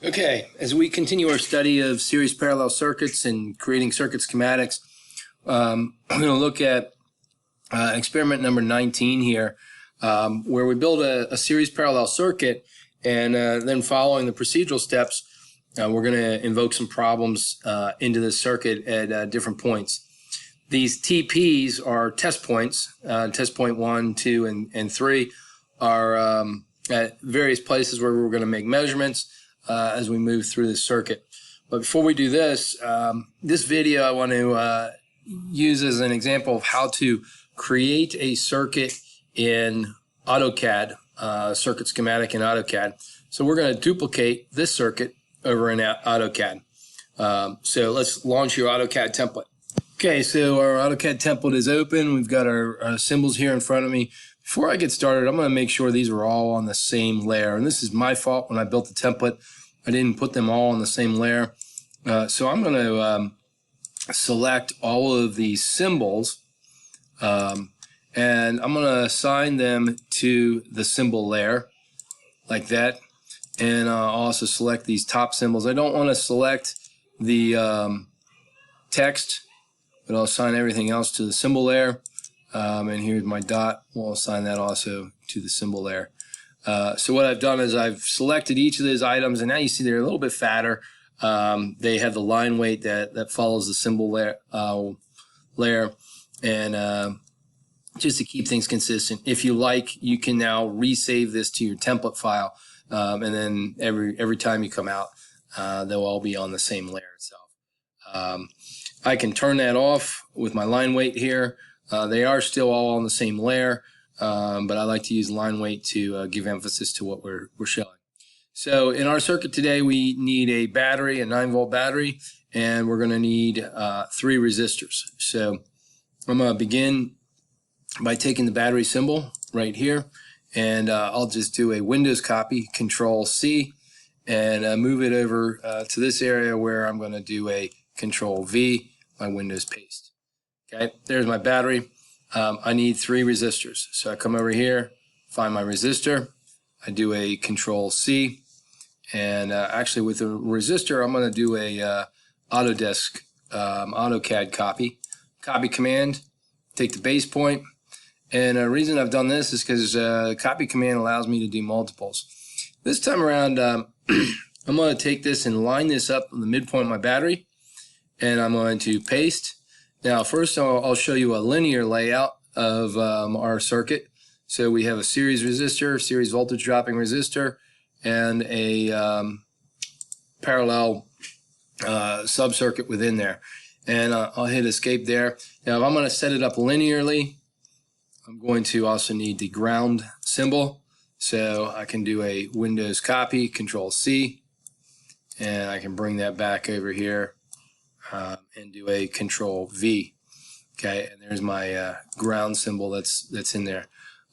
Okay, as we continue our study of series parallel circuits and creating circuit schematics, I'm going to look at experiment number 19 here, where we build a series parallel circuit, and then following the procedural steps, we're going to invoke some problems into the circuit at different points. These TPs are test points. Test point 1, 2, and 3 are at various places where we're going to make measurements as we move through the circuit. But before we do this, this video I want to use as an example of how to create a circuit in AutoCAD, circuit schematic in AutoCAD. So we're going to duplicate this circuit over in AutoCAD. So let's launch your AutoCAD template. Okay, so our AutoCAD template is open. We've got our symbols here in front of me. Before I get started, I'm going to make sure these are all on the same layer. And this is my fault when I built the template. I didn't put them all on the same layer. So I'm going to select all of these symbols, and I'm going to assign them to the symbol layer, like that. And I'll also select these top symbols. I don't want to select the text, but I'll assign everything else to the symbol layer. And here's my dot. We'll assign that also to the symbol layer. So what I've done is I've selected each of those items, and now you see they're a little bit fatter. They have the line weight that follows the symbol layer, and just to keep things consistent. If you like, you can now resave this to your template file, and then every time you come out, they'll all be on the same layer itself. I can turn that off with my line weight here. They are still all on the same layer, but I like to use line weight to give emphasis to what we're showing. So in our circuit today, we need a battery, a 9-volt battery, and we're going to need 3 resistors. So I'm going to begin by taking the battery symbol right here, and I'll just do a Windows copy, Control-C, and move it over to this area where I'm going to do a Control-V, my Windows paste. Okay, there's my battery. I need 3 resistors. So I come over here, find my resistor. I do a Control-C. And actually with a resistor, I'm going to do a Autodesk AutoCAD copy command, take the base point. And the reason I've done this is because the copy command allows me to do multiples. This time around, I'm going to take this and line this up in the midpoint of my battery. And I'm going to paste. Now, first I'll show you a linear layout of our circuit. So we have a series resistor, series voltage dropping resistor, and a parallel sub-circuit within there. And I'll hit escape there. Now, if I'm going to set it up linearly, I'm going to also need the ground symbol. So I can do a Windows copy, Control-C, and I can bring that back over here. And do a Control-V. Okay, and there's my ground symbol that's in there.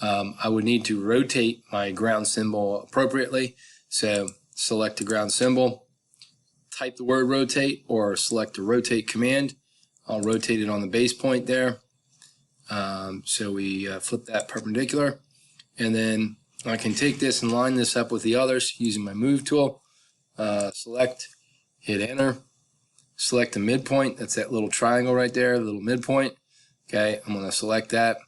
I would need to rotate my ground symbol appropriately. So select the ground symbol, type the word rotate, or select the rotate command. I'll rotate it on the base point there. So we flip that perpendicular, and then I can take this and line this up with the others using my move tool. Select, hit enter. Select the midpoint. That's that little triangle right there, the little midpoint. Okay, I'm going to select that,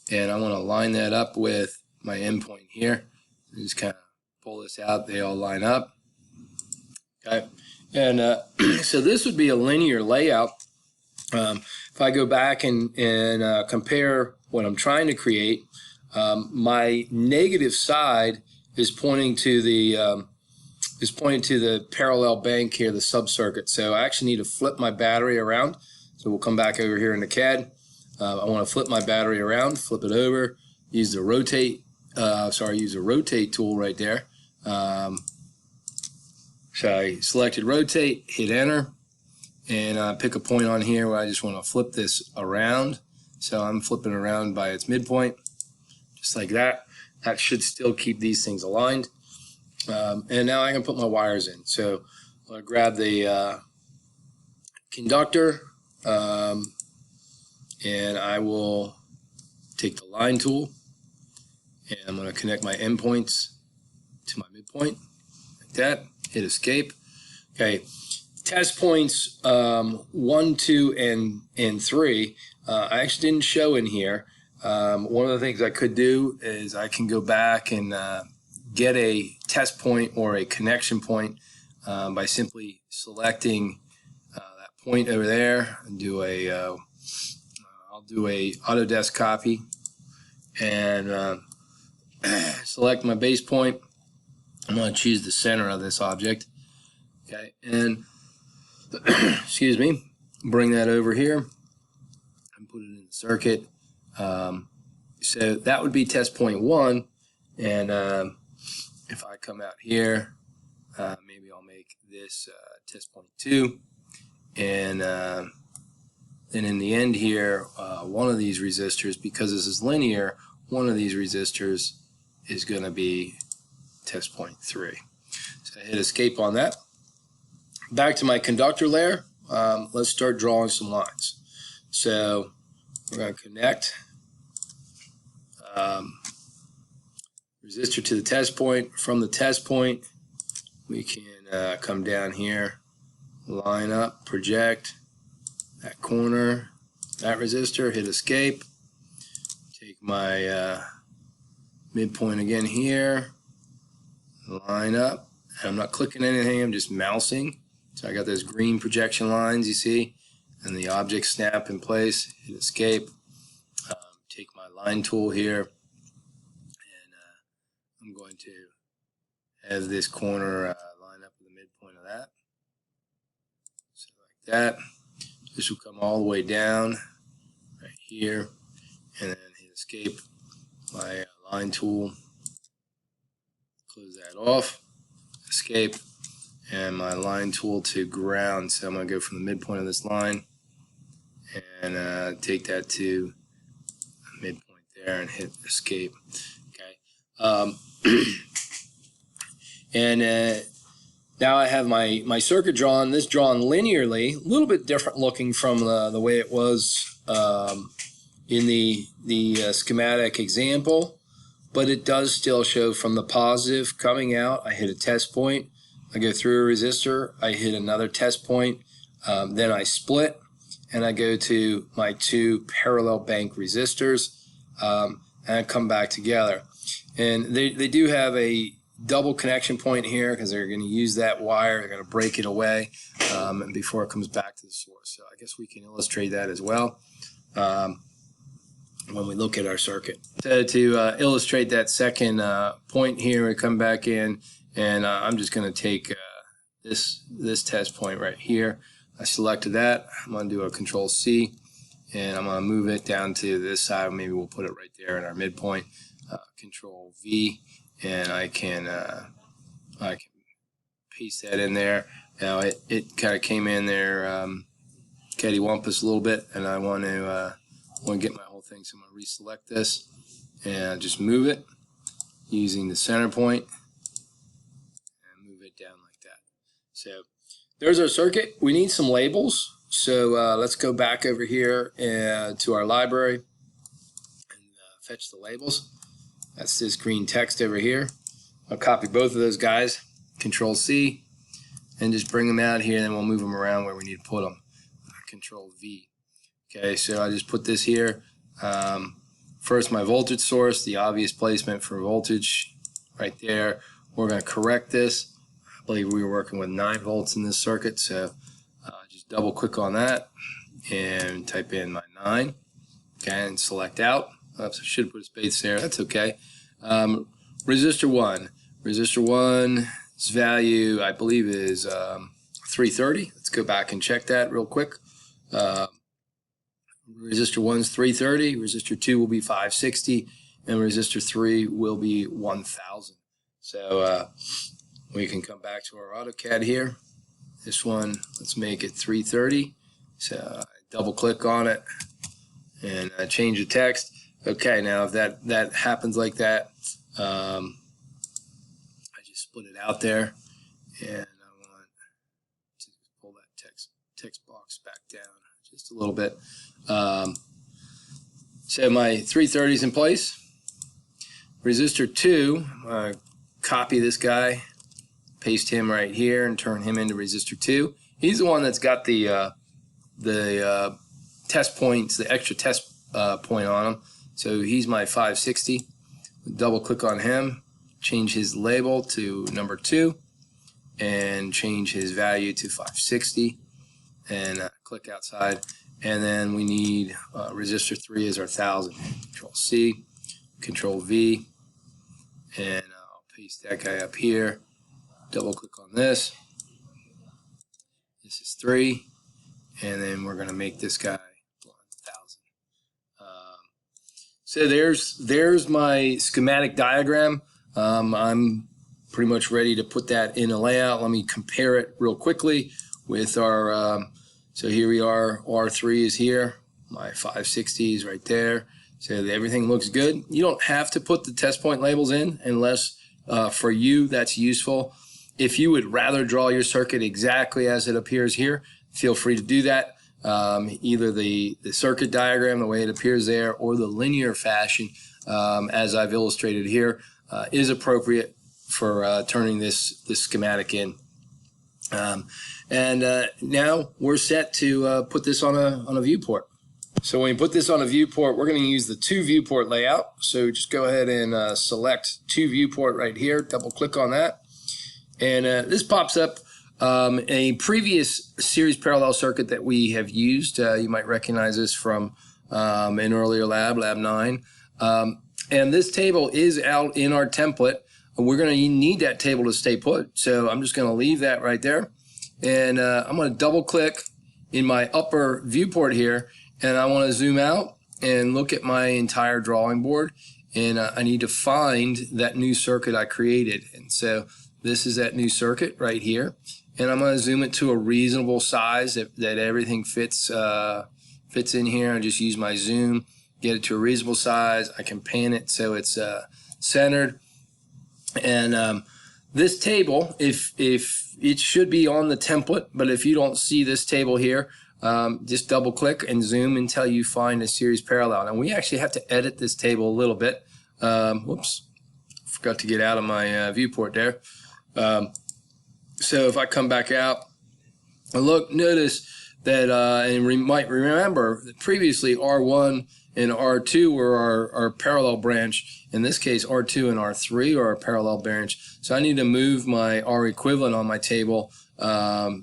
and I'm going to line that up with my endpoint here. Just kind of pull this out. They all line up. Okay, and so this would be a linear layout. If I go back and compare what I'm trying to create, my negative side is pointing to the parallel bank here, the sub-circuit. So I actually need to flip my battery around. So we'll come back over here in the CAD. I want to flip my battery around, flip it over, use the rotate, use a rotate tool right there. So I selected rotate, hit enter, and pick a point on here where I just want to flip this around. So I'm flipping around by its midpoint, just like that. That should still keep these things aligned. And now I can put my wires in. So I'm going to grab the conductor, and I will take the line tool, and I'm going to connect my endpoints to my midpoint, like that. hit escape. Okay, test points 1, 2, and 3. I actually didn't show in here. One of the things I could do is I can go back and get a test point or a connection point by simply selecting that point over there and do a I'll do a Autodesk copy and select my base point. I'm going to choose the center of this object. Okay, and excuse me, bring that over here and put it in the circuit. So that would be test point 1, and if I come out here, maybe I'll make this test point 2, and then in the end here, one of these resistors, because this is linear, one of these resistors is going to be test point 3. So I hit escape on that. Back to my conductor layer. Let's start drawing some lines. So we're going to connect resistor to the test point. From the test point, we can come down here, line up, project that corner, that resistor, hit escape, take my midpoint again here, line up, and I'm not clicking anything, I'm just mousing. So I got those green projection lines you see, and the object snap in place, hit escape, take my line tool here, and I'm going to have this corner line up with the midpoint of that. So like that. This will come all the way down right here, and then hit escape, my line tool, close that off, escape, and my line tool to ground. So I'm going to go from the midpoint of this line and take that to the midpoint there and hit escape. Okay. And now I have my circuit drawn. This drawn linearly, a little bit different looking from the way it was in the schematic example, but it does still show from the positive coming out. I hit a test point, I go through a resistor, I hit another test point, then I split, and I go to my 2 parallel bank resistors, and I come back together. And they do have a double connection point here because they're going to use that wire, they're going to break it away and before it comes back to the source. So I guess we can illustrate that as well when we look at our circuit. So to illustrate that second point here, we come back in, and I'm just going to take this test point right here. I selected that. I'm going to do a Control C, and I'm going to move it down to this side. Maybe we'll put it right there in our midpoint. Control V, and I can paste that in there. Now it kind of came in there cattywampus a little bit, and I want to get my whole thing. So I'm going to reselect this and just move it using the center point and move it down like that. So there's our circuit. We need some labels. So let's go back over here to our library and fetch the labels. That's this green text over here. I'll copy both of those guys, Control C, and just bring them out here, and then we'll move them around where we need to put them. Control V. Okay, so I just put this here. First, my voltage source, the obvious placement for voltage right there. We're going to correct this. I believe we were working with 9 volts in this circuit, so just double click on that and type in my 9. Okay, and select out. Oops, I should have put a space there. That's okay. Resistor 1. Resistor 1's value, I believe, is 330. Let's go back and check that real quick. Resistor 1's 330. Resistor 2 will be 560. And resistor 3 will be 1000. So we can come back to our AutoCAD here. This one, let's make it 330. So I double click on it and change the text. Okay, now if that happens like that, I just split it out there, and I want to pull that text box back down just a little bit. So my 330 is in place. Resistor 2, copy this guy, paste him right here and turn him into resistor 2. He's the one that's got the test points, the extra test point on him. So he's my 560. Double click on him, change his label to number 2, and change his value to 560, and click outside. And then we need resistor 3 is our 1000. Control C, Control V, and I'll paste that guy up here. Double click on this. This is 3, and then we're going to make this guy 1000. So there's my schematic diagram. I'm pretty much ready to put that in a layout. Let me compare it real quickly with our, so here we are, R3 is here, my 560 is right there. So everything looks good. You don't have to put the test point labels in unless for you that's useful. If you would rather draw your circuit exactly as it appears here, feel free to do that. Either the circuit diagram, the way it appears there, or the linear fashion, as I've illustrated here, is appropriate for turning this schematic in. Now we're set to put this on a viewport. So when we put this on a viewport, we're going to use the 2 viewport layout. So just go ahead and select 2 viewport right here, double click on that. And this pops up a previous series parallel circuit that we have used. You might recognize this from an earlier lab 9. And this table is out in our template. We're going to need that table to stay put. So I'm just going to leave that right there. And I'm going to double click in my upper viewport here. And I want to zoom out and look at my entire drawing board. And I need to find that new circuit I created. And so this is that new circuit right here. And I'm going to zoom it to a reasonable size that everything fits in here. I just use my zoom, get it to a reasonable size. I can pan it so it's centered. And this table, if it should be on the template, but if you don't see this table here, just double click and zoom until you find a series parallel. And we actually have to edit this table a little bit. Whoops, forgot to get out of my viewport there. So if I come back out and look, notice that, and might remember that previously R1 and R2 were our parallel branch. In this case, R2 and R3 are our parallel branch. So I need to move my R equivalent on my table so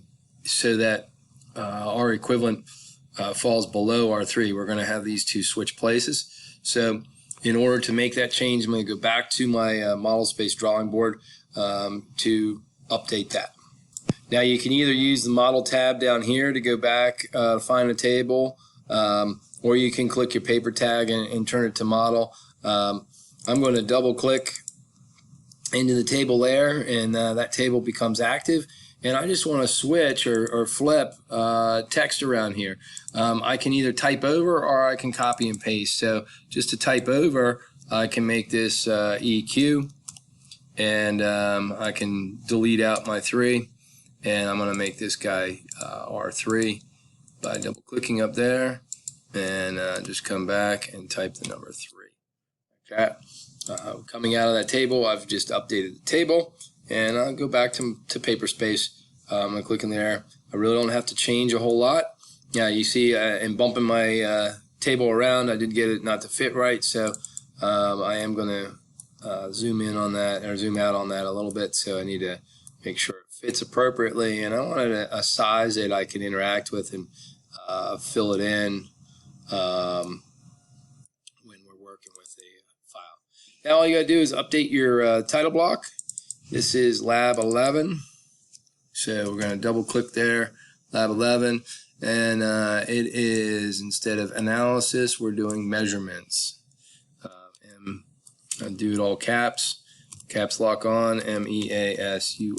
that R equivalent falls below R3. We're going to have these two switch places. So in order to make that change, I'm going to go back to my model space drawing board to update that. Now you can either use the model tab down here to go back, find a table, or you can click your paper tag and turn it to model. I'm going to double click into the table there, and that table becomes active. And I just want to switch or flip text around here. I can either type over or I can copy and paste. So just to type over, I can make this EQ, and I can delete out my 3, and I'm going to make this guy R3 by double clicking up there, and just come back and type the number 3. Okay. Coming out of that table, I've just updated the table, and I'll go back to paper space. I'm going to click in there. I really don't have to change a whole lot. Yeah, you see, in bumping my table around, I did get it not to fit right, so I am going to zoom in on that, or zoom out on that a little bit, so I need to make sure it fits appropriately, and I wanted a size that I can interact with and fill it in when we're working with a file. Now all you got to do is update your title block. This is Lab 11. So we're going to double click there, Lab 11, and it is, instead of analysis, we're doing measurements. And I'll do it all caps lock on, MEASURETS.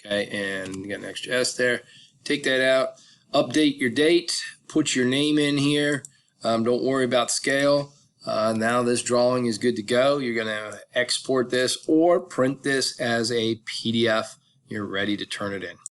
Okay, and you got an extra S there. Take that out, update your date, put your name in here. Don't worry about scale. Now this drawing is good to go. You're going to export this or print this as a PDF. You're ready to turn it in.